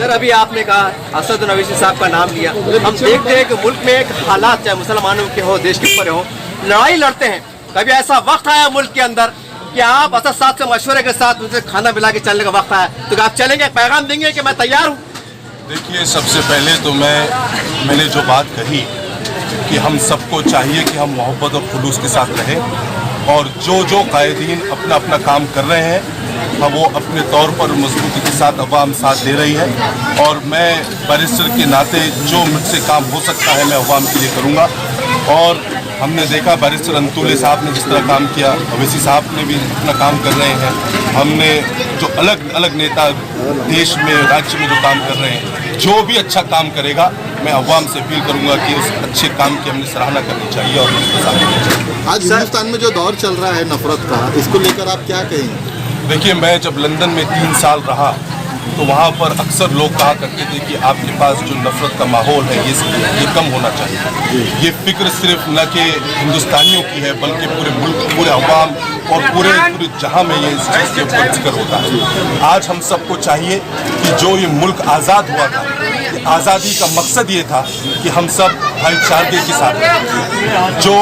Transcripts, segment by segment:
Sir अभी आपने कहा असद ओवैसी साहब का नाम लिया, हम देखते हैं कि मुल्क में एक हालात चाहे मुसलमानों के हो, देश के ऊपर हो, लड़ाई लड़ते हैं। कभी ऐसा वक्त आया मुल्क के अंदर कि आप असद साहब से मशवरे के साथ उनसे खाना मिला के चलने का वक्त आया, तो आप चलेंगे, पैगाम देंगे कि मैं तैयार हूँ? देखिए, सबसे पहले तो मैंने जो बात कही कि हम सबको चाहिए कि हम मोहब्बत और खुलूस के साथ रहें, और जो कायदीन अपना अपना काम कर रहे हैं अब वो अपने तौर पर मजबूती के साथ अवाम साथ दे रही है, और मैं बैरिस्टर के नाते जो मुझसे काम हो सकता है मैं अवाम के लिए करूँगा। और हमने देखा बैरिस्टर अंतुले साहब ने जिस तरह काम किया, ओवैसी साहब ने भी अपना काम कर रहे हैं, हमने जो अलग अलग नेता देश में राज्य में जो काम कर रहे हैं, जो भी अच्छा काम करेगा मैं अवाम से अपील करूंगा कि उस अच्छे काम की हमने सराहना करनी चाहिए और उसके साथ करनी चाहिए। आज हिंदुस्तान में जो दौर चल रहा है नफरत का, इसको लेकर आप क्या कहेंगे? देखिए, मैं जब लंदन में 3 साल रहा तो वहाँ पर अक्सर लोग कहा करते थे कि आपके पास जो नफरत का माहौल है ये कम होना चाहिए। ये फिक्र सिर्फ न कि हिंदुस्तानियों की है बल्कि पूरे मुल्क, पूरे अवाम और पूरे जहां में ये इस चीज़ के ऊपर जिक्र होता है। आज हम सबको चाहिए कि जो ये मुल्क आज़ाद हुआ था, आज़ादी का मकसद ये था कि हम सब भाईचारे के साथ, जो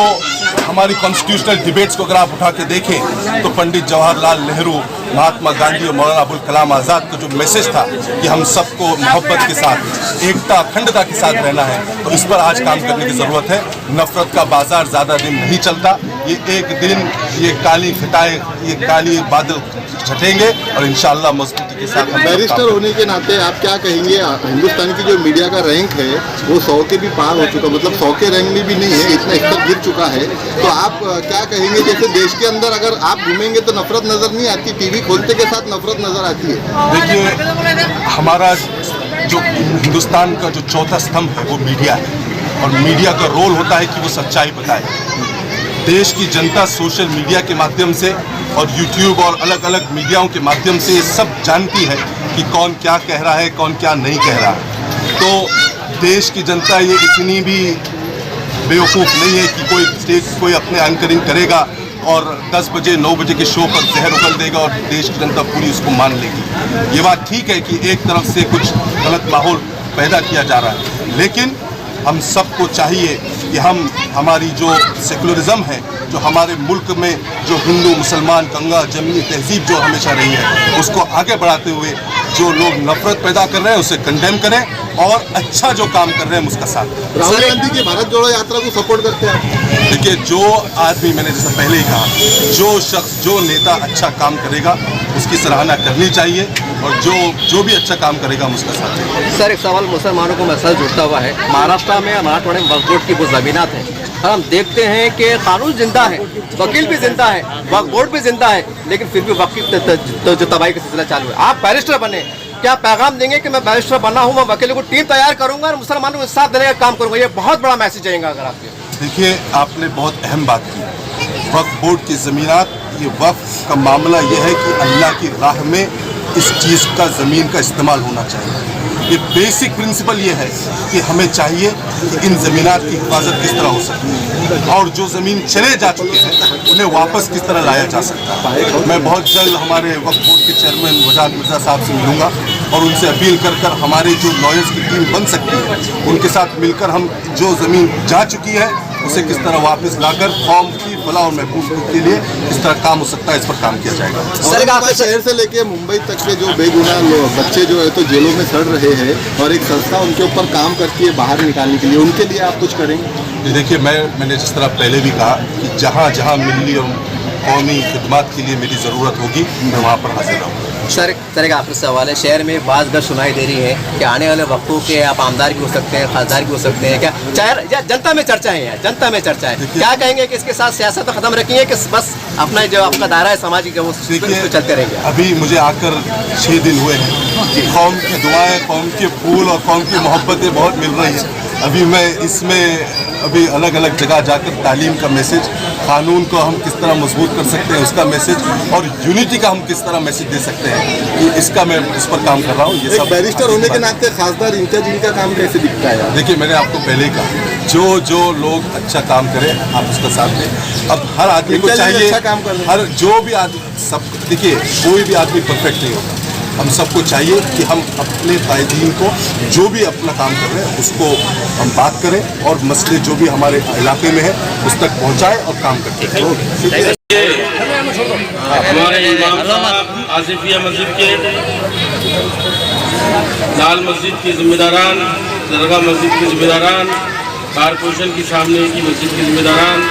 हमारी कॉन्स्टिट्यूशनल डिबेट्स को अगर आप उठा के देखें तो पंडित जवाहरलाल नेहरू, महात्मा गांधी और मौलाना अबुल कलाम आज़ाद का जो मैसेज था कि हम सबको मोहब्बत के साथ, एकता, अखंडता के साथ रहना है, तो इस पर आज काम करने की ज़रूरत है। नफरत का बाजार ज़्यादा दिन नहीं चलता, ये एक दिन ये काली घटाएं, ये काली बादल छटेंगे और इंशाअल्लाह मजबूती के साथ। बैरिस्टर होने के नाते आप क्या कहेंगे? हिंदुस्तान की जो मीडिया का रैंक है वो 100 के भी पार हो चुका, मतलब 100 के रैंक में भी नहीं है, इतना स्तर गिर चुका है, तो आप क्या कहेंगे? जैसे देश के अंदर अगर आप घूमेंगे तो नफरत नजर नहीं आती, टीवी खोलते के साथ नफरत नजर आती है। देखिए, हमारा जो हिंदुस्तान का जो चौथा स्तंभ है वो मीडिया है, और मीडिया का रोल होता है कि वो सच्चाई बताए। देश की जनता सोशल मीडिया के माध्यम से और यूट्यूब और अलग अलग मीडियाओं के माध्यम से ये सब जानती है कि कौन क्या कह रहा है, कौन क्या नहीं कह रहा है। तो देश की जनता ये इतनी भी बेवकूफ़ नहीं है कि कोई अपने एंकरिंग करेगा और 10 बजे 9 बजे के शो पर जहर उगल देगा और देश की जनता पूरी उसको मान लेगी। ये बात ठीक है कि एक तरफ से कुछ गलत माहौल पैदा किया जा रहा है, लेकिन हम सबको चाहिए कि हमारी जो सेकुलरिज्म है, जो हमारे मुल्क में जो हिंदू मुसलमान गंगा जमनी तहजीब जो हमेशा रही है, उसको आगे बढ़ाते हुए जो लोग नफरत पैदा कर रहे हैं उसे कंडेम करें और अच्छा जो काम कर रहे हैं उसका साथ। राहुल गांधी की भारत जोड़ो यात्रा को सपोर्ट करते हैं? देखिए, जो आदमी, मैंने जैसे पहले ही कहा, जो शख्स, जो नेता अच्छा काम करेगा उसकी सराहना करनी चाहिए, और जो भी अच्छा काम करेगा हम उसका साथ देंगे। सर एक सवाल मुसलमानों को मैसेज जुड़ता हुआ है, महाराष्ट्र में मराठवाड़े में वक्फ बोर्ड की वो ज़मीनात हैं, और हम देखते हैं कि कानून जिंदा है, वकील भी जिंदा है, वक्फ बोर्ड भी जिंदा है, लेकिन फिर भी वक्त की जो तबाही का सिलसिला चालू है। आप बैरिस्टर बने, क्या पैगाम देंगे कि मैं बैरिस्टर बना हूँ, मैं वकीलों को टीम तैयार करूंगा और मुसलमानों के साथ देने का काम करूंगा? ये बहुत बड़ा मैसेज जाएगा अगर आपके। देखिए, आपने बहुत अहम बात की, वक्फ बोर्ड की ज़मीनात, ये वक्फ का मामला ये है कि अल्लाह की राह में इस चीज़ का, ज़मीन का इस्तेमाल होना चाहिए। ये बेसिक प्रिंसिपल ये है कि हमें चाहिए कि इन ज़मीनात की हिफाजत किस तरह हो सकती है, और जो ज़मीन चले जा चुके हैं उन्हें वापस किस तरह लाया जा सकता है। मैं बहुत जल्द हमारे वक्फ बोर्ड के चेयरमैन वजाद मिर्ज़ा साहब से मिलूंगा और उनसे अपील कर हमारे जो लॉयर्स की टीम बन सकती है उनके साथ मिलकर हम जो ज़मीन जा चुकी है उसे किस तरह वापस लाकर कौम की फलाह और महफूज के लिए किस तरह काम हो सकता है, इस पर काम किया जाएगा। औरंगाबाद शहर से लेके मुंबई तक के जो बेगुनाह बच्चे जो है तो जेलों में सड़ रहे हैं, और एक संस्था उनके ऊपर काम करती है बाहर निकालने के लिए, उनके लिए आप कुछ करेंगे? देखिए, मैंने जिस तरह पहले भी कहा कि जहाँ जहाँ मिली और कौमी खिदमत के लिए मेरी ज़रूरत होगी मैं वहाँ पर हाजिर रहूँगा। सर एक आपसे सवाल है, शहर में बात अगर सुनाई दे रही है कि आने वाले वक्तों के आप आमदार भी हो सकते हैं, खासदार भी हो सकते हैं, क्या चाहे जनता में चर्चा है, जनता में चर्चा है, क्या कहेंगे कि इसके साथ सियासत खत्म रखेंगे कि बस अपना जो आपका दायरा है सामाजिक वो चलते रहेंगे? अभी मुझे आकर 6 दिन हुए हैं, कौम की दुआएं, कौम के फूल और कौम की मोहब्बतें बहुत मिल रही हैं। अभी मैं इसमें अलग अलग जगह जाकर तालीम का मैसेज, कानून को हम किस तरह मजबूत कर सकते हैं उसका मैसेज, और यूनिटी का हम किस तरह मैसेज दे सकते हैं, कि इसका मैं इस पर काम कर रहा हूँ। ये सब बैरिस्टर होने के नाते खासदार इंचार्ज इनका काम कैसे दिखता है? देखिए, मैंने आपको पहले ही कहा, जो लोग अच्छा काम करें आप उसका साथ दें। अब हर आदमी को चाहिए, अच्छा काम हर जो भी आदमी, सब देखिए, कोई भी आदमी परफेक्ट नहीं होता, हम सबको चाहिए कि हम अपने कायदीन को जो भी अपना काम कर रहे हैं उसको हम बात करें और मसले जो भी हमारे इलाके में है उस तक पहुंचाएं और काम करते हैं। हमारे इमाम साहब आसिफिया मस्जिद के, लाल मस्जिद के जिम्मेदारान, दरगाह मस्जिद के जिम्मेदारान, कारपोरेशन की सामने की मस्जिद के जिम्मेदारान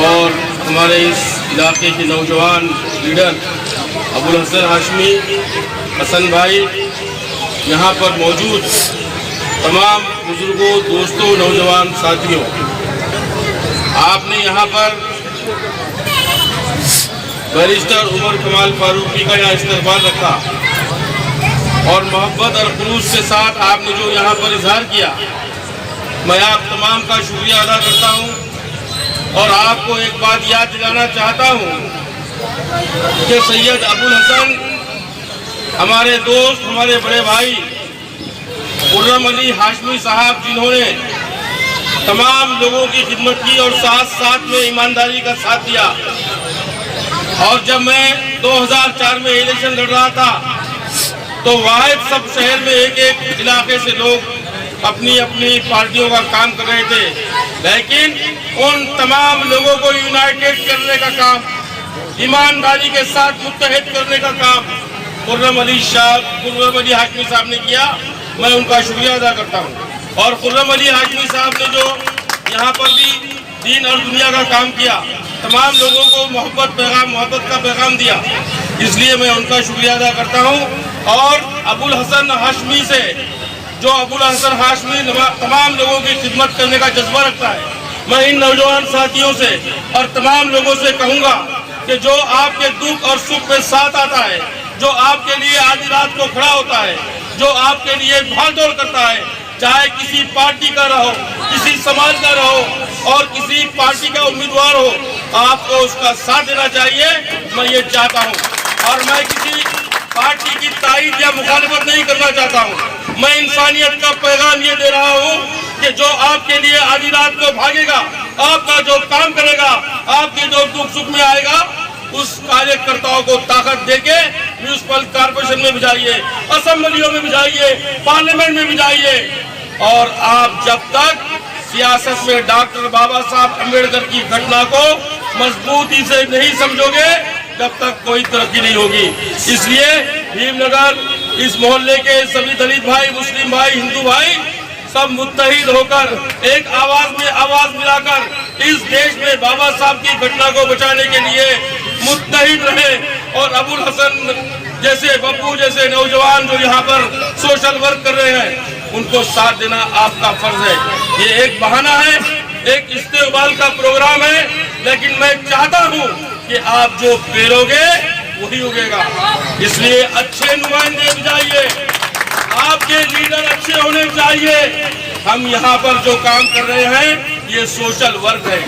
और हमारे इस इलाके के नौजवान लीडर अबुल हसन हाशमी, हसन भाई, यहाँ पर मौजूद तमाम बुजुर्गों, दोस्तों, नौजवान साथियों, आपने यहाँ पर बैरिस्टर उमर कमाल फारूकी का यहाँ इस्तकबाल रखा और मोहब्बत और खुलूस के साथ आपने जो यहाँ पर इजहार किया, मैं आप तमाम का शुक्रिया अदा करता हूँ और आपको एक बात याद दिलाना चाहता हूँ कि सैयद अबुल हसन हमारे दोस्त, हमारे बड़े भाई खुर्रम अली हाशमी साहब, जिन्होंने तमाम लोगों की खिदमत की और साथ साथ में ईमानदारी का साथ दिया। और जब मैं 2004 में इलेक्शन लड़ रहा था तो वाहिद सब शहर में एक एक इलाके से लोग अपनी अपनी पार्टियों का काम कर रहे थे, लेकिन उन तमाम लोगों को यूनाइटेड करने का काम, ईमानदारी के साथ मुत्तहिद करने का काम खुर्रम अली हाशमी साहब ने किया। मैं उनका शुक्रिया अदा करता हूँ। और खुर्रम अली हाशमी साहब ने जो यहाँ पर भी दीन और दुनिया का काम किया, तमाम लोगों को मोहब्बत का पैगाम दिया, इसलिए मैं उनका शुक्रिया अदा करता हूँ। और अबुल हसन हाशमी से, जो अबुल हसन हाशमी तमाम लोगों की खिदमत करने का जज्बा रखता है, मैं इन नौजवान साथियों से और तमाम लोगों से कहूँगा कि जो आपके दुख और सुख में साथ आता है, जो आपके लिए आधी रात को खड़ा होता है, जो आपके लिए भाग दौड़ करता है, चाहे किसी पार्टी का रहो, किसी समाज का रहो और किसी पार्टी का उम्मीदवार हो, आपको उसका साथ देना चाहिए। मैं ये चाहता हूँ और मैं किसी पार्टी की तायीद या मुखालिफत नहीं करना चाहता हूँ। मैं इंसानियत का पैगाम ये दे रहा हूँ कि जो आपके लिए आधी रात को भागेगा, आपका जो काम करेगा, आपके जो दुख सुख में आएगा, उस कार्यकर्ताओं को ताकत देके म्यूनिसिपल कॉर्पोरेशन में भी जाइए, असेंबलियों में भी जाइए, पार्लियामेंट में भी जाइए। और आप जब तक सियासत में डॉक्टर बाबा साहब अम्बेडकर की घटना को मजबूती से नहीं समझोगे, तब तक कोई तरक्की नहीं होगी। इसलिए भीमनगर, इस मोहल्ले के सभी दलित भाई, मुस्लिम भाई, हिंदू भाई सब मुत्तहिद होकर एक आवाज में आवाज मिलाकर इस देश में बाबा साहब की घटना को बचाने के लिए मुत्तहिद रहे। और अबुल हसन जैसे, बब्बू जैसे नौजवान जो यहाँ पर सोशल वर्क कर रहे हैं, उनको साथ देना आपका फर्ज है। ये एक बहाना है, एक इस्तेमाल का प्रोग्राम है, लेकिन मैं चाहता हूँ कि आप जो पेरोगे वही उगेगा। इसलिए अच्छे नुमाइंदे भी चाहिए, आपके लीडर अच्छे होने चाहिए। हम यहाँ पर जो काम कर रहे हैं ये सोशल वर्क है,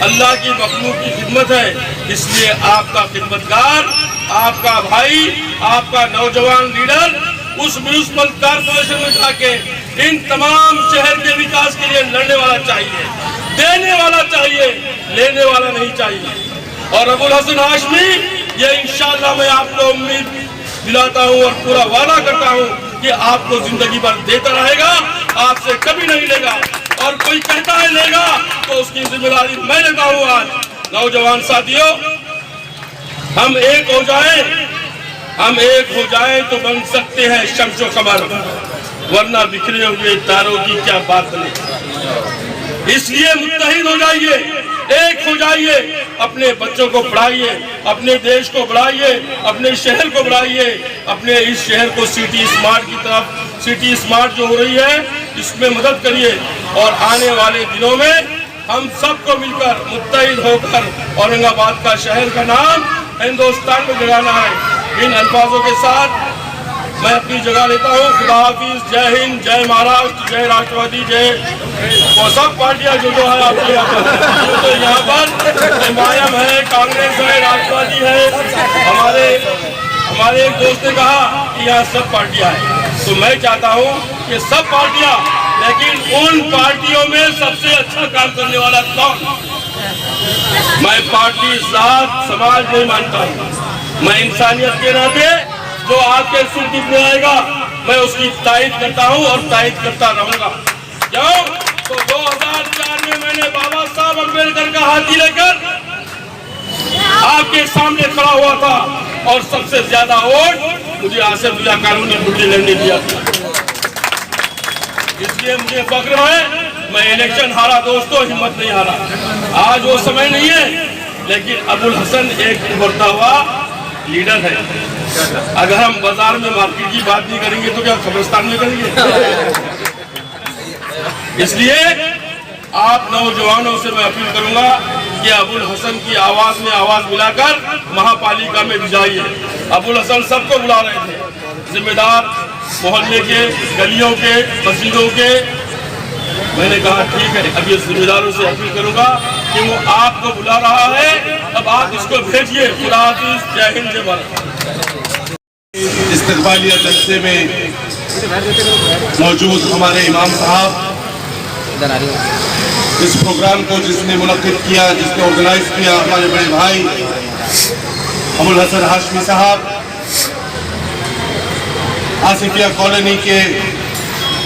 अल्लाह की मखलूक की खिदमत है। इसलिए आपका खिदमतगार, आपका भाई, आपका नौजवान लीडर उस म्यूनिसिपल कॉर्पोरेशन में जाके इन तमाम शहर के विकास के लिए लड़ने वाला चाहिए, देने वाला चाहिए, लेने वाला नहीं चाहिए। और अबुल हसन हाशमी, ये इंशाअल्लाह मैं आपको उम्मीद दिलाता हूँ और पूरा वादा करता हूँ कि आपको जिंदगी भर देता रहेगा, आपसे कभी नहीं लेगा। और कोई कहता है लेगा तो उसकी जिम्मेदारी मैं लेता हूँ। आज नौजवान साथियों, हम एक हो जाए तो बन सकते हैं शम्सो कमर, वरना बिखरे हुए तारों की क्या बात नहीं। इसलिए मुत्तहिद हो जाइए, एक हो जाइए, अपने बच्चों को पढ़ाइए, अपने देश को बढ़ाइए, अपने शहर को बढ़ाइए, अपने इस शहर को सिटी स्मार्ट की तरफ, सिटी स्मार्ट जो हो रही है इसमें मदद करिए। और आने वाले दिनों में हम सबको मिलकर मुत्तहिद होकर औरंगाबाद का शहर का नाम हिंदुस्तान में जगाना है। इन अल्फाजों के साथ मैं अपनी जगह लेता हूँ। खुदा हाफिज, जय हिंद, जय महाराष्ट्र, जय राष्ट्रवादी, जय वो सब पार्टियाँ जो है आपके यहाँ पर एमआईएम है, कांग्रेस है, राष्ट्रवादी है। हमारे एक दोस्त ने कहा कि यहाँ सब पार्टियाँ हैं, तो मैं चाहता हूँ कि सब पार्टियाँ, लेकिन उन पार्टियों में सबसे अच्छा काम करने वाला कौन? मैं पार्टी, जात, समाज नहीं मानता हूँ। मैं इंसानियत के नाते जो आपके सुख दुख में आएगा मैं उसकी तारीफ करता हूँ और तारीफ करता रहूंगा। क्यों? तो 2004 में मैंने बाबा साहब अम्बेडकर का हाथी लेकर आपके सामने खड़ा हुआ था और सबसे ज्यादा वोट मुझे आसिफ उल्लाह कानूनी बुल्ली ने दिया था। इसलिए मुझे फख्र है, मैं इलेक्शन हारा दोस्तों, हिम्मत नहीं हारा। आज वो समय नहीं है, लेकिन अबुल हसन एक उभरता हुआ लीडर है। अगर हम बाजार में मार्केट की बात नहीं करेंगे तो क्या कब्रिस्तान में करेंगे? इसलिए आप नौजवानों से मैं अपील करूंगा कि अबुल हसन की आवाज में आवाज मिलाकर महापालिका में जाइए। अबुल हसन सबको बुला रहे थे, जिम्मेदार मोहल्ले के, गलियों के, मस्जिदों के। मैंने कहा ठीक है, अब ये जिम्मेदारों से अपील करूंगा कि वो आपको बुला रहा है, अब आप इसको भेजिए। खुदा हाफिज़, जय हिंद, जय भारत। इस्तकबालिया जलसे में मौजूद हमारे इमाम साहब, इस प्रोग्राम को जिसने मुनक्किद किया, जिसने ऑर्गेनाइज किया, हमारे बड़े भाई अबुल हसन हाशमी साहब, आसिफिया कॉलोनी के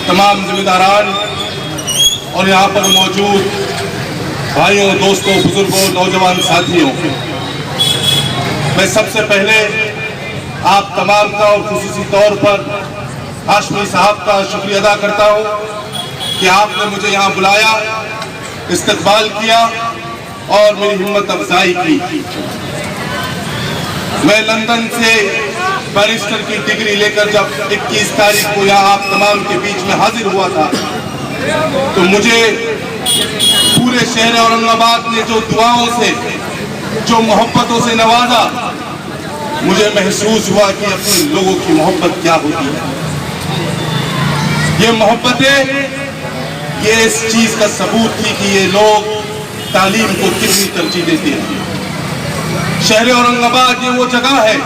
तमाम जिम्मेदारान और यहाँ पर मौजूद भाइयों, दोस्तों, बुजुर्गों, नौजवान साथियों, मैं सबसे पहले आप तमाम का और खुसूसी तौर पर हाशमी साहब का शुक्रिया अदा करता हूँ कि आपने मुझे यहाँ बुलाया, इस्तकबाल किया और मेरी हिम्मत अफजाई की। मैं लंदन से बैरिस्टर की डिग्री लेकर जब 21 तारीख को यहाँ आप तमाम के बीच में हाजिर हुआ था, तो मुझे पूरे शहर औरंगाबाद ने जो दुआओं से, जो मोहब्बतों से नवाजा, मुझे महसूस हुआ कि अपने लोगों की मोहब्बत क्या होती है। ये मोहब्बतें, ये इस चीज का सबूत थी कि ये लोग तालीम को कितनी तरजीह देते हैं। शहर औरंगाबाद ये वो जगह है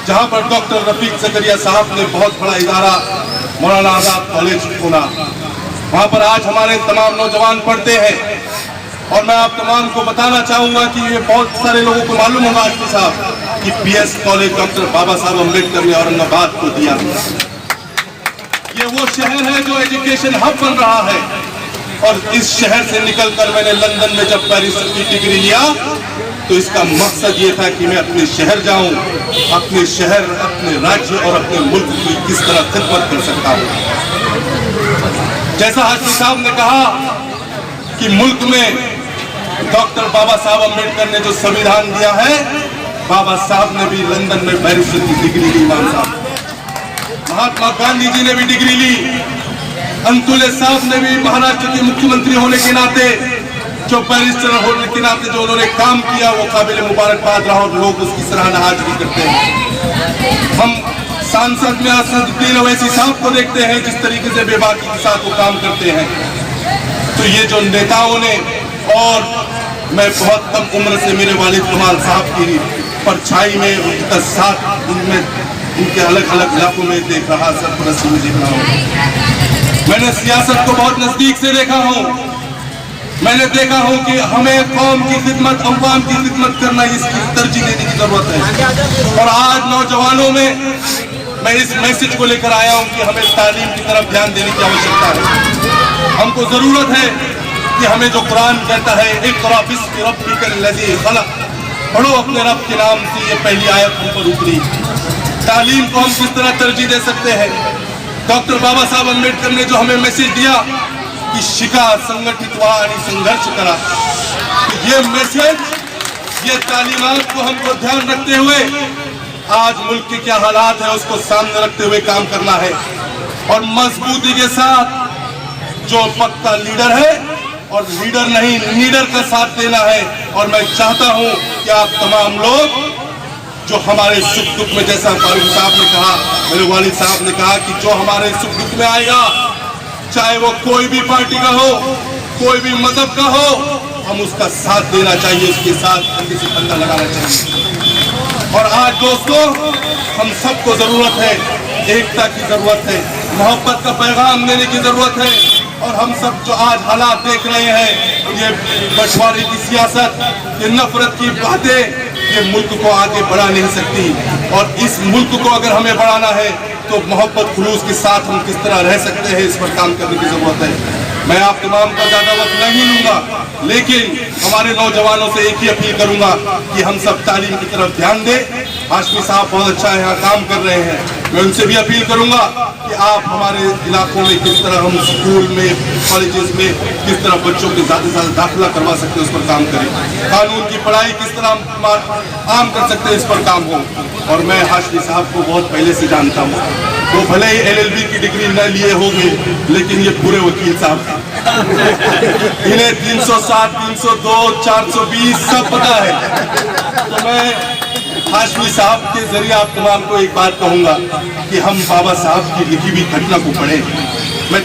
जहां पर डॉक्टर रफीक ज़करिया साहब ने बहुत बड़ा इदारा मौलाना आजाद कॉलेज खोला। वहां पर आज हमारे तमाम नौजवान पढ़ते हैं और मैं आप तमाम को बताना चाहूंगा कि ये बहुत सारे लोगों को मालूम होगा आजमी साहब कि पीएस कॉलेज डॉक्टर बाबा साहब अम्बेडकर ने औरंगाबाद को दिया। ये वो शहर है जो एजुकेशन हब बन रहा है और इस शहर से निकलकर मैंने लंदन में जब बैरिस्टर की डिग्री लिया तो इसका मकसद ये था कि मैं अपने शहर जाऊं, अपने शहर, अपने राज्य और अपने मुल्क की किस तरह खिदमत कर सकता हूं। जैसा हाशमी साहब ने कहा कि मुल्क में डॉक्टर बाबा साहब अम्बेडकर ने जो संविधान दिया है, बाबा साहब ने भी लंदन में बैरिस्टर की डिग्री ली। इमाम साहब, महात्मा गांधी जी ने भी डिग्री ली। अंतुले साहब ने भी महाराष्ट्र के मुख्यमंत्री होने के नाते, जो बैरिस्टर होने के नाते जो उन्होंने काम किया, वो काबिल मुबारकबाद रहा और लोग उसकी सराहना आज भी करते हैं। हम सांसद में असदुद्दीन ओवैसी साहब को देखते हैं जिस तरीके से बेबाकी के साथ वो काम करते हैं। तो ये जो नेताओं ने, और मैं बहुत कम उम्र से मेरे वालिद कमाल साहब की परछाई में उनका साथ, उनमें उनके अलग अलग इलाकों में देख रहा, सरपरस्ती में देख रहा हूँ। मैंने सियासत को बहुत नजदीक से देखा हूँ। मैंने देखा हूँ कि हमें कौम की खिदमत, अवाम की खिदमत करना, इसकी तरजीह देने की जरूरत है। और आज नौजवानों में मैं इस मैसेज को लेकर आया हूँ कि हमें तालीम की तरफ ध्यान देने की आवश्यकता है। हमको जरूरत है कि हमें जो कुरान कहता है, इक़रा बिस्मि रब्बिकल लज़ी खलक़, पढ़ो अपने रब के नाम से, ये पहली आयत हम पर उतरी। तालीम को हम किस तरह तरजीह दे सकते हैं? डॉक्टर बाबा साहब अम्बेडकर ने जो हमें मैसेज दिया कि शिका संगठित आणि संघर्ष करा, ये मैसेज, ये तालीमात को हमको ध्यान रखते हुए आज मुल्क के क्या हालात है उसको सामने रखते हुए काम करना है और मजबूती के साथ जो पक्का लीडर है और लीडर नहीं, लीडर का साथ देना है। और मैं चाहता हूं कि आप तमाम लोग जो हमारे सुख दुख में, जैसा फारूक साहब ने कहा, मेरे वालिद साहब ने कहा कि जो हमारे सुख दुख में आएगा, चाहे वो कोई भी पार्टी का हो, कोई भी मजहब का हो, हम उसका साथ देना चाहिए, उसके साथ कंधे से कंधा लगाना चाहिए। और आज दोस्तों, हम सबको जरूरत है, एकता की जरूरत है, मोहब्बत का पैगाम देने की जरूरत है। और हम सब जो आज हालात देख रहे हैं, ये बंटवारे की सियासत, ये नफरत की बातें, ये मुल्क को आगे बढ़ा नहीं सकती। और इस मुल्क को अगर हमें बढ़ाना है तो मोहब्बत खुलूस के साथ हम किस तरह रह सकते हैं, इस पर काम करने की ज़रूरत है। मैं आप तमाम का ज़्यादा वक्त नहीं लूँगा, लेकिन हमारे नौजवानों से एक ही अपील करूँगा कि हम सब तालीम की तरफ ध्यान दें। हाशमी साहब बहुत अच्छा यहाँ काम कर रहे हैं, मैं उनसे भी अपील करूँगा कि आप हमारे इलाकों में किस तरह हम स्कूल में, कॉलेजेस में किस तरह बच्चों के ज़्यादा से ज़्यादा दाखिला करवा सकते हैं, उस पर काम करें। कानून की पढ़ाई किस तरह आम कर सकते हैं, इस पर काम हो। और मैं हाशमी साहब को बहुत पहले से जानता हूँ, वो भले ही LLB की डिग्री न लिए होंगे, लेकिन ये पूरे वकील साहब हैं। इन्हें 307, 302, 420 सब पता है। तो मैं हाशमी साहब के जरिए आप तमाम को एक बात कहूँगा कि हम बाबा साहब की लिखी हुई घटना को पढ़ें। मैं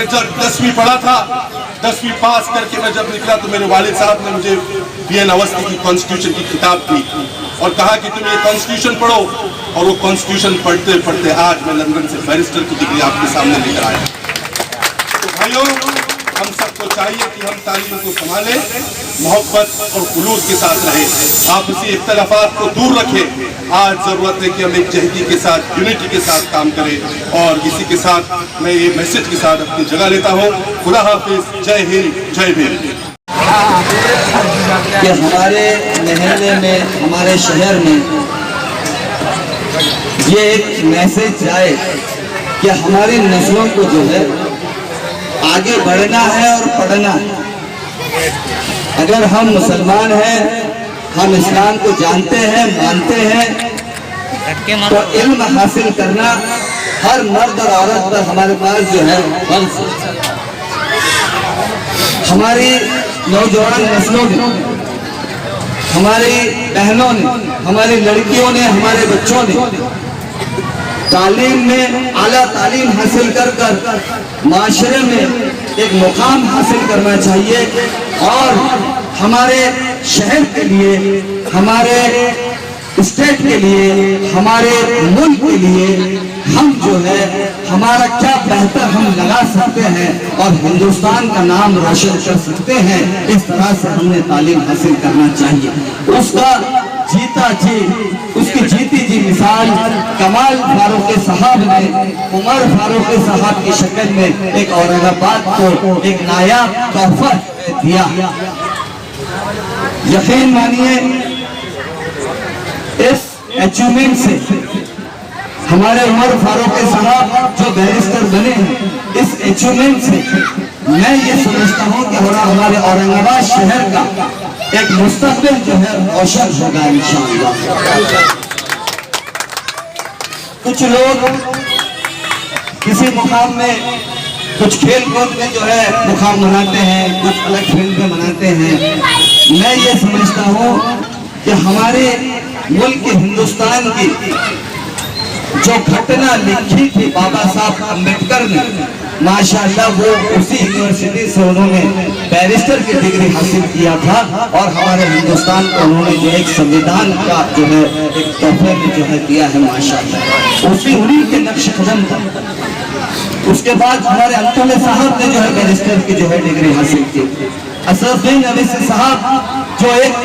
जब 10वीं पढ़ा था, 10वीं पास करके मैं जब निकला तो मेरे वालिद साहब ने मुझे BN अवस्थी की कॉन्स्टिट्यूशन की किताब दी और कहा कि तुम ये कॉन्स्टिट्यूशन पढ़ो। और वो कॉन्स्टिट्यूशन पढ़ते पढ़ते आज मैं लंदन से बैरिस्टर की डिग्री आपके सामने लेकर आया। तो भाइयों, हम सबको चाहिए कि हम तालीम को संभालें, मोहब्बत और खुलूस के साथ रहें, आपसी इख्तलाफात को दूर रखें। आज ज़रूरत है कि हम एक जहदी के साथ, यूनिटी के साथ काम करें। और इसी के साथ मैं ये मैसेज के साथ अपनी जगह लेता हूँ। खुदा हाफिज, जय हिंद, जय भीम। कि हमारे महल्ले में, हमारे शहर में ये एक मैसेज जाए कि हमारी नस्लों को जो है आगे बढ़ना है और पढ़ना है। अगर हम मुसलमान हैं, हम इस्लाम को जानते हैं, मानते हैं, तो इल्म हासिल करना हर मर्द और औरत पर हमारे पास जो है फर्ज है। हमारी नौजवान नस्लों ने, हमारी बहनों ने, हमारी लड़कियों ने, हमारे बच्चों ने तालीम में आला तालीम हासिल कर माशरे में एक मुकाम हासिल करना चाहिए। और हमारे शहर के लिए, हमारे स्टेट के लिए, हमारे मुल्क के लिए हम जो है हमारा क्या बेहतर हम लगा सकते हैं और हिंदुस्तान का नाम रोशन कर सकते हैं, इस तरह से हमने तालीम हासिल करना चाहिए। उसका जीता जी, उसकी जीती जी मिसाल कमाल फारूक साहब ने उमर फारूक साहब की शक्ल में एक औरंगाबाद को एक नायाब तोहफा दिया। यकीन मानिए, इस अचीवमेंट से हमारे उमर फारूक साहब जो बैरिस्टर बने हैं, इस अचीवमेंट से मैं ये समझता हूँ कि हमारे औरंगाबाद शहर का एक मुस्तकबिल जो है रोशन होगा इंशाअल्लाह। कुछ लोग किसी मुकाम में, कुछ खेल कूद में जो है मुकाम मनाते हैं, कुछ अलग फील्ड में मनाते हैं। मैं ये समझता हूँ कि हमारे मुल्क हिंदुस्तान की जो घटना लिखी थी बाबा साहब अम्बेडकर ने, माशाअल्लाह वो उसी यूनिवर्सिटी से उन्होंने बैरिस्टर की डिग्री हासिल किया था। और हमारे हिंदुस्तान को उन्होंने जो एक संविधान का जो है एक तोहफे में जो है दिया है, माशाअल्लाह उसी उन्हीं के नक्श कदम था। उसके बाद हमारे अंतुल्य साहब ने जो है बैरिस्टर की जो है डिग्री हासिल की। असदुद्दीन अवैसी साहब जो एक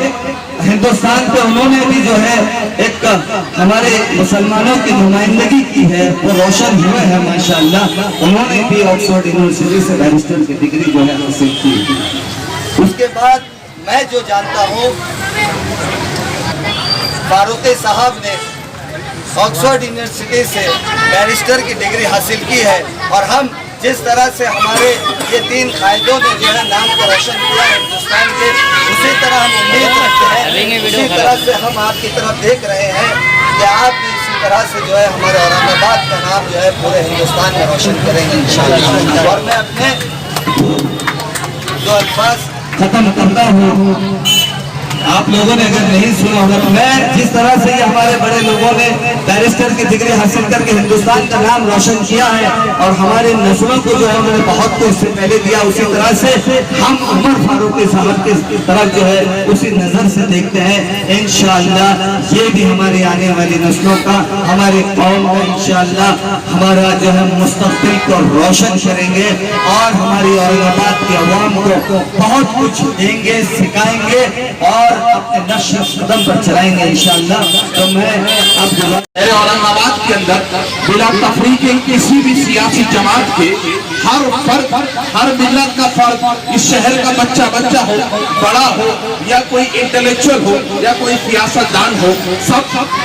हिंदुस्तान पे उन्होंने भी जो है एक हमारे मुसलमानों की नुमाइंदगी की है, वो रोशन हुए हैं माशाअल्लाह। उन्होंने भी ऑक्सफोर्ड यूनिवर्सिटी से बैरिस्टर की डिग्री जो है हासिल की। उसके बाद मैं जो जानता हूँ, फारूक साहब ने ऑक्सफोर्ड यूनिवर्सिटी से बैरिस्टर की डिग्री हासिल की है। और हम जिस तरह से हमारे ये 3 कायदों ने जो है नाम को रोशन किया है हिंदुस्तान के, उसी तरह हम उम्मीद रखते हैं, उसी तरह से हम आपकी तरफ देख रहे हैं कि आप भी इसी तरह से जो है हमारे औरंगाबाद का नाम जो है पूरे हिंदुस्तान में रोशन करेंगे इंशाअल्लाह। और मैं अपने 2 अल्फाज खत्म करता हूँ। आप लोगों ने अगर नहीं सुना होगा तो मैं जिस तरह से ये हमारे बड़े लोगों ने बैरिस्टर की डिग्री हासिल करके हिंदुस्तान का नाम रोशन किया है और हमारी नस्लों को जो है उन्होंने बहुत कुछ इससे पहले दिया, उसी तरह से हम उमर फारूक साहब की तरफ जो है उसी नजर से देखते हैं। इंशाअल्लाह ये भी हमारी आने वाली नस्लों का, हमारी कौम का इंशाअल्लाह हमारा जो है मुस्तकबिल को रोशन करेंगे और हमारी औरंगाबाद की अवाम को बहुत कुछ देंगे, सिखाएंगे। और अपने नक्श कदम पर चलाएंगे इंशाअल्लाह। तो मैं आपको औरंगाबाद के अंदर बिला तफरीक के किसी भी सियासी जमात के हर फर्द, हर मिल्लत का फर्द, इस शहर का बच्चा हो, बड़ा हो या कोई इंटेलेक्चुअल हो या कोई सियासतदान हो, सब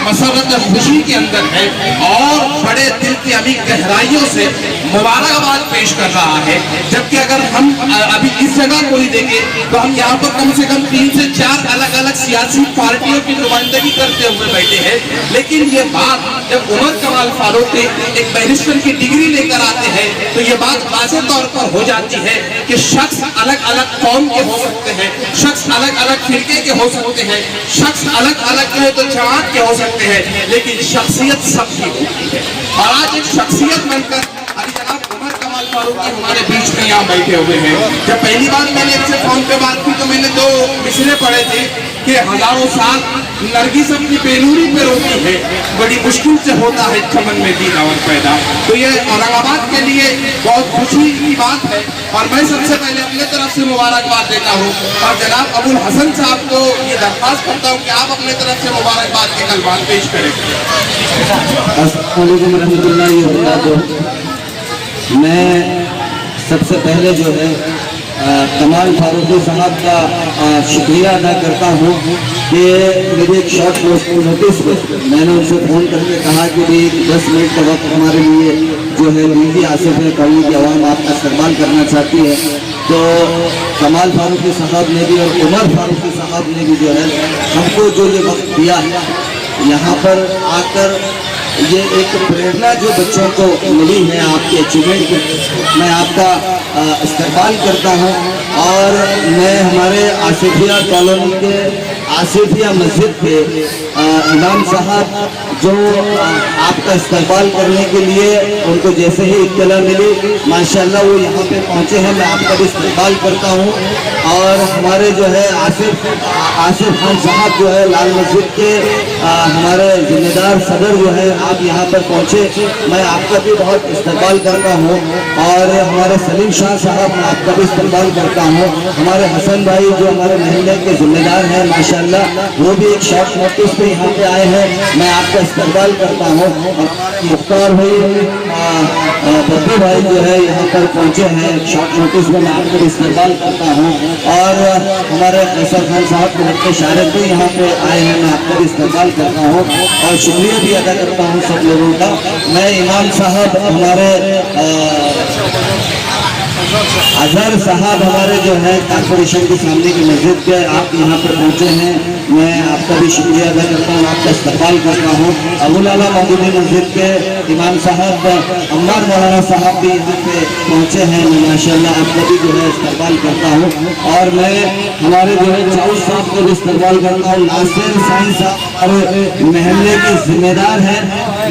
मसरत खुशी के अंदर है और बड़े दिल की अभी गहराइयों से मुबारकबाद पेश कर रहा है। जबकि अगर हम अभी इस जगह कोई देखें तो हम यहाँ पर कम से कम 3 से 4 अलग अलग सियासी पार्टियों की नुमाइंदगी करते हुए बैठे हैं। लेकिन ये बात जब उमर कमाल फारूक एक बैरिस्टर की डिग्री लेकर आते हैं तो ये बात वाज़ेह तौर पर हो जाती है कि शख्स अलग अलग कौम के हो सकते हैं, शख्स अलग अलग फिरके के हो सकते हैं, शख्स अलग अलग जो है तो जमात के हो सकते हैं, लेकिन शख्सियत सबकी होती है। और आज एक शख्सियत बनकर अभी जनाब उमर कमाल फारूक हमारे बीच में यहाँ बैठे हुए हैं। जब पहली बार मैंने इनसे फोन पे बात की तो मैंने 2 मिसरे पढ़े थे कि हजारों साल नरगिस अपनी बेलूरी पे रोती है, बड़ी मुश्किल से होता है चमन में दीनावर पैदा। तो ये औरंगाबाद के लिए बहुत खुशी की बात है और मैं सबसे पहले अपने तरफ से मुबारकबाद देता हूँ और जनाब अबुल हसन साहब को ये दरख्वास्त करता हूँ कि आप अपने तरफ से मुबारकबाद के कलमात पेश करें। अस्सलाम वालेकुम रहमतुल्लाहि व बरकातुहू। मैं सबसे पहले जो है कमाल फारूकी साहब का शुक्रिया अदा करता हूँ कि मेरे एक शॉर्ट नोटिस पे मैंने उनसे फ़ोन करके कहा कि भाई 10 मिनट का वक्त हमारे लिए जो है दीजिए, आसिफ कौमी की आवाम आपका इस्तेमाल करना चाहती है। तो कमाल फारूकी साहब ने भी और उमर फारूकी साहब ने भी जो है हमको जो ये वक्त दिया है यहाँ पर आकर, ये एक प्रेरणा जो बच्चों को मिली है आपके अचीवमेंट की, मैं आपका इस्तेमाल करता हूँ। और मैं हमारे आसिफिया कॉलोनी के आसिफिया मस्जिद के इमाम साहब जो आपका इस्तेमाल करने के लिए उनको जैसे ही इत्तला मिली माशाल्लाह वो यहाँ पे पहुँचे हैं, मैं आपका भी इस्तेमाल करता हूँ। और हमारे जो है आसिफ खान साहब जो है लाल मस्जिद के हमारे जिम्मेदार सदर जो है, आप यहाँ पर पहुँचे, मैं आपका भी बहुत इस्तेमाल करता हूँ। और हमारे सलीम शाह साहब मैं आपका भी इस्तेमाल करता हूँ। हमारे हसन भाई जो हमारे महल्ले के जिम्मेदार हैं माशाल्लाह, वो भी एक शॉर्ट नोटिस पे यहाँ पे आए हैं, मैं आपका इस्तेमाल करता हूँ। मुख्तार भाई बब्बू भाई जो है यहाँ पर पहुँचे हैं शॉर्ट नोटिस में, मैं आपका भी इस्तेमाल करता हूँ। और हमारे कैसर खान साहब के लड़के शारिक भी यहाँ पे आए हैं, मैं आपका भी इस्तेमाल करता हूँ और शुक्रिया भी अदा करता हूँ सब लोगों का। मैं इमाम साहब हमारे अजहर साहब हमारे जो है कॉर्पोरेशन के सामने की मस्जिद के, आप यहाँ पर पहुँचे हैं, मैं आपका भी शुक्रिया अदा करता हूँ, आपका इस्तेमाल करता हूँ। अबुल आला मौदूदी मस्जिद के इमाम साहब अम्मार मौलाना साहब भी यहाँ पे पहुँचे हैं, मैं माशाल्लाह आपका भी जो है इस्तेमाल करता हूँ। और मैं हमारे जो है चाउस साहब को भी इस्तेमाल करता हूँ। नासिर साइन साहब और महल्ले के जिम्मेदार हैं,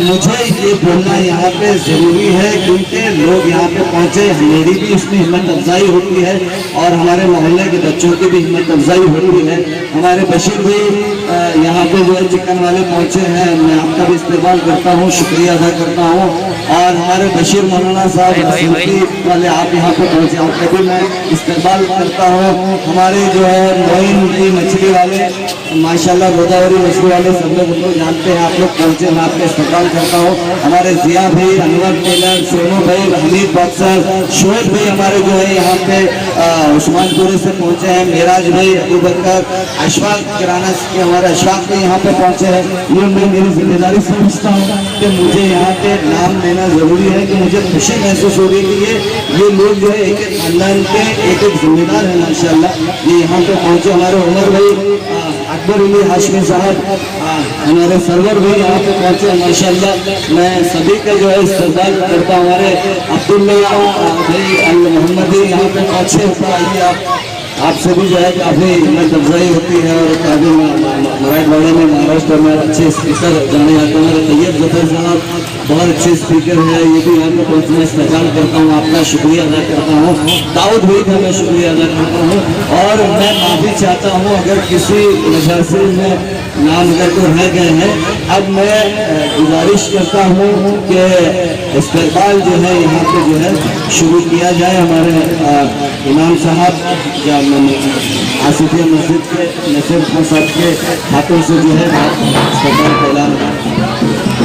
मुझे ये बोलना यहाँ पे ज़रूरी है क्योंकि लोग यहाँ पे पहुँचे, मेरी भी इसमें हिम्मत अफजाई होती है और हमारे मोहल्ले के बच्चों की भी हिम्मत अफजाई होती है। हमारे बशीर भी यहाँ पे जो है चिकन वाले पहुँचे हैं, मैं आपका भी इस्तेमाल करता हूँ, शुक्रिया अदा करता हूँ। और हमारे बशीर मौलाना साहब वाले आप यहाँ पे पहुँचे, आपका भी मैं इस्तेमाल करता हूँ। हमारे जो है मोइन की मछली वाले माशाल्लाह, गोदावरी मछली वाले सब लोग उनको जानते हैं, आप लोग पहुँचे, मैं आपका इस्तेमाल करता हूँ। हमारे जिया भाई, अनवर टेलर, सोनू भाई, हमीद बक्सर, शोएब भाई हमारे जो है यहाँ पे उस्मानपुर से पहुँचे हैं, मेराज भाई, अबू बकर, अशफाक किराना के हमारे अशफाक भी यहाँ पे पहुँचे हैं। ये मैं मेरी जिम्मेदारी समझता हूँ कि मुझे यहाँ पे नाम देना ज़रूरी है, कि मुझे खुशी महसूस हो रही है कि ये लोग जो है एक एक खानदान के एक एक जिम्मेदार हैं माशाल्लाह, ये यहाँ पे पहुँचे। हमारे उमर भाई, अकबर अली हाशमी साहब, हमारे सरवर भाई यहाँ पे पहुँचे माशाल्लाह, मैं सभी का जो है इस्तेमाल करता हूँ। हमारे अब्दुल्ला भाई अल मोहम्मदी यहाँ पे पहुँचे, आइए आपसे भी जो है काफ़ी हिम्मत अफजाई होती है। और काफ़ी मराठवाड़ा में, महाराष्ट्र में अच्छे स्पीकर जाने जाते हैं। हमारे तैयब जफर साहब बहुत अच्छे स्पीकर हैं, ये भी यहाँ पे पहुँचने इस्तेमाल करता हूँ, आपका शुक्रिया अदा करता हूँ। दाऊद भाई का मैं शुक्रिया अदा करता हूँ। और मैं माफ़ी चाहता हूँ अगर किसी वजह से मैं नाम अगर तो रह गए हैं। अब मैं गुजारिश करता हूँ कि इस्तेक़बाल जो है यहाँ पे जो है शुरू किया जाए। हमारे इमाम साहब आसिफिया मस्जिद के नसीर खान साहब के हाथों से जो है इस्तेक़बाल का ऐलान